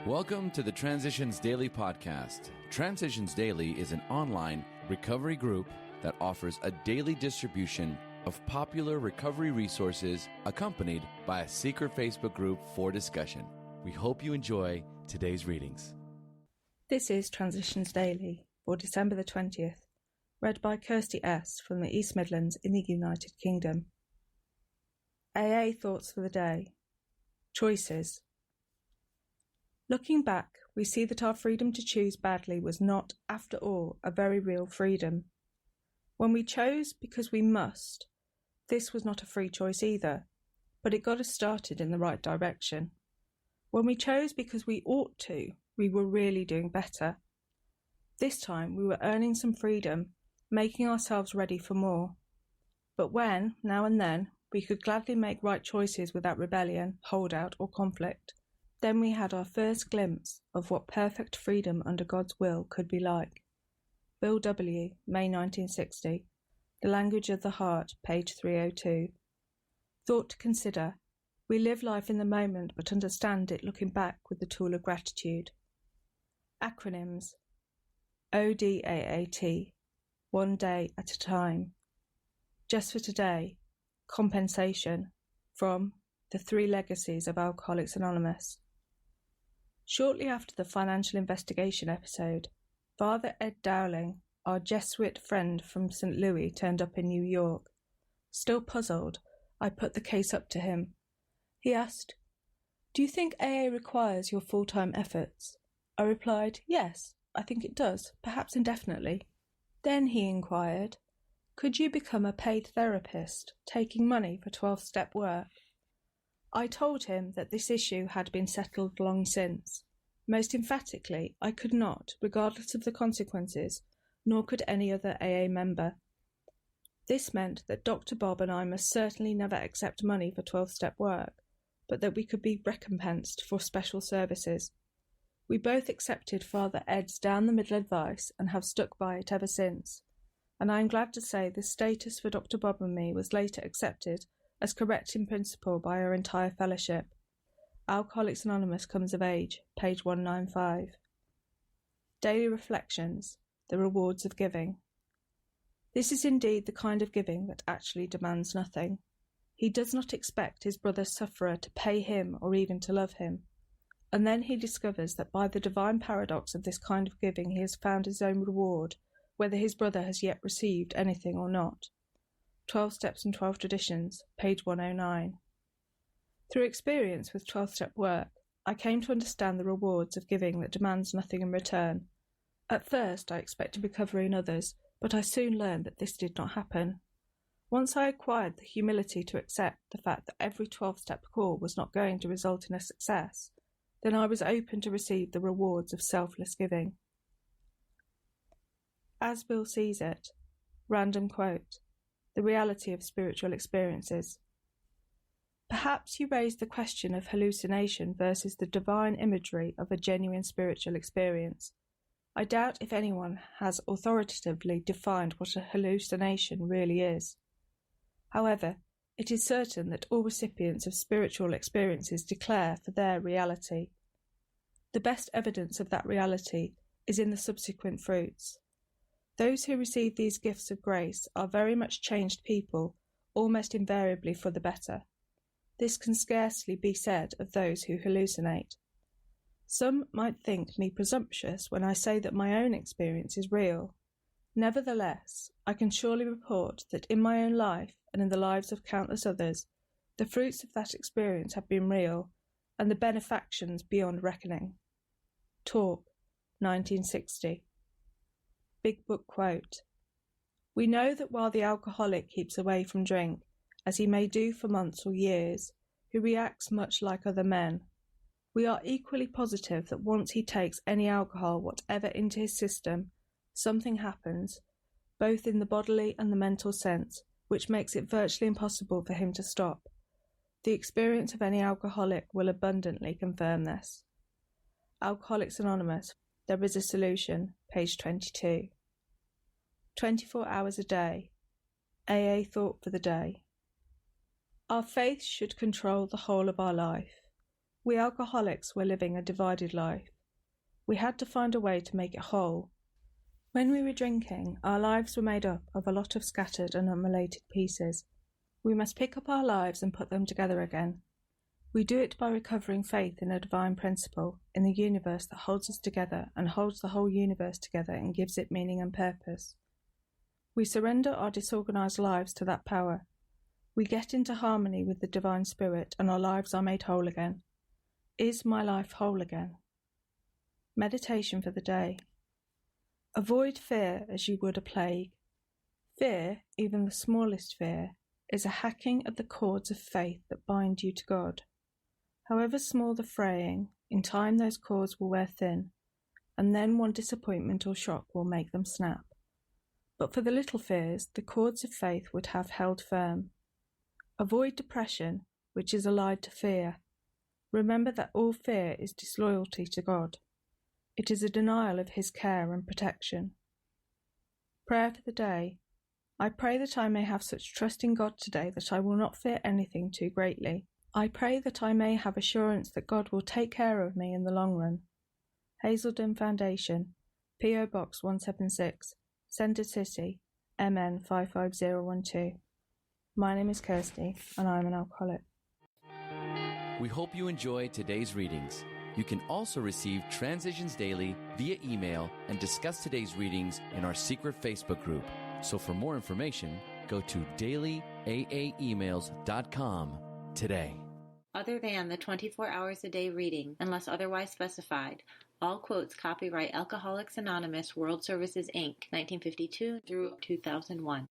Welcome to the Transitions Daily podcast. Transitions Daily is an online recovery group that offers a daily distribution of popular recovery resources accompanied by a secret Facebook group for discussion. We hope you enjoy today's readings. This is Transitions Daily for December the 20th, read by Kirsty S. from the East Midlands in the United Kingdom. AA Thoughts for the Day. Choices. Looking back, we see that our freedom to choose badly was not, after all, a very real freedom. When we chose because we must, this was not a free choice either, but it got us started in the right direction. When we chose because we ought to, we were really doing better. This time we were earning some freedom, making ourselves ready for more. But when, now and then, we could gladly make right choices without rebellion, holdout or conflict, then we had our first glimpse of what perfect freedom under God's will could be like. Bill W., May 1960. The Language of the Heart, page 302. Thought to consider. We live life in the moment but understand it looking back with the tool of gratitude. Acronyms. ODAAT. One day at a time. Just for today. Compensation. From The Three Legacies of Alcoholics Anonymous. Shortly after the financial investigation episode, Father Ed Dowling, our Jesuit friend from St. Louis, turned up in New York. Still puzzled, I put the case up to him. He asked, "Do you think AA requires your full-time efforts?" I replied, "Yes, I think it does, perhaps indefinitely." Then he inquired, "Could you become a paid therapist, taking money for 12-step work?" I told him that this issue had been settled long since. Most emphatically, I could not, regardless of the consequences, nor could any other AA member. This meant that Dr. Bob and I must certainly never accept money for 12-step work, but that we could be recompensed for special services. We both accepted Father Ed's down-the-middle advice and have stuck by it ever since, and I am glad to say this status for Dr. Bob and me was later accepted as correct in principle by our entire fellowship. Alcoholics Anonymous Comes of Age, page 195. Daily Reflections, The Rewards of Giving. This is indeed the kind of giving that actually demands nothing. He does not expect his brother sufferer to pay him or even to love him. And then he discovers that by the divine paradox of this kind of giving he has found his own reward, whether his brother has yet received anything or not. 12 Steps and 12 Traditions, page 109. Through experience with 12-step work, I came to understand the rewards of giving that demands nothing in return. At first I expected recovery in others, but I soon learned that this did not happen. Once I acquired the humility to accept the fact that every 12-step call was not going to result in a success, then I was open to receive the rewards of selfless giving. As Bill sees it, random quote, The Reality of Spiritual Experiences. Perhaps you raised the question of hallucination versus the divine imagery of a genuine spiritual experience. I doubt if anyone has authoritatively defined what a hallucination really is. However, it is certain that all recipients of spiritual experiences declare for their reality. The best evidence of that reality is in the subsequent fruits. Those who receive these gifts of grace are very much changed people, almost invariably for the better. This can scarcely be said of those who hallucinate. Some might think me presumptuous when I say that my own experience is real. Nevertheless, I can surely report that in my own life and in the lives of countless others, the fruits of that experience have been real, and the benefactions beyond reckoning. Talk, 1960. Big Book quote. We know that while the alcoholic keeps away from drink, as he may do for months or years, he reacts much like other men. We are equally positive that once he takes any alcohol whatever into his system, something happens, both in the bodily and the mental sense, which makes it virtually impossible for him to stop. The experience of any alcoholic will abundantly confirm this. Alcoholics Anonymous, There is a Solution, page 22. 24 hours a day. AA Thought for the Day. Our faith should control the whole of our life. We alcoholics were living a divided life. We had to find a way to make it whole. When we were drinking, our lives were made up of a lot of scattered and unrelated pieces. We must pick up our lives and put them together again. We do it by recovering faith in a divine principle, in the universe that holds us together and holds the whole universe together and gives it meaning and purpose. We surrender our disorganized lives to that power. We get into harmony with the divine spirit and our lives are made whole again. Is my life whole again? Meditation for the day. Avoid fear as you would a plague. Fear, even the smallest fear, is a hacking at the cords of faith that bind you to God. However small the fraying, in time those cords will wear thin, and then one disappointment or shock will make them snap. But for the little fears, the cords of faith would have held firm. Avoid depression, which is allied to fear. Remember that all fear is disloyalty to God. It is a denial of His care and protection. Prayer for the day. I pray that I may have such trust in God today that I will not fear anything too greatly. I pray that I may have assurance that God will take care of me in the long run. Hazelden Foundation, P.O. Box 176, Centre City, MN 55012. My name is Kirsty, and I am an alcoholic. We hope you enjoyed today's readings. You can also receive Transitions Daily via email and discuss today's readings in our secret Facebook group. So for more information, go to dailyaaemails.com today. Other than the 24 hours a day reading, unless otherwise specified, all quotes copyright Alcoholics Anonymous World Services, Inc., 1952 through 2001.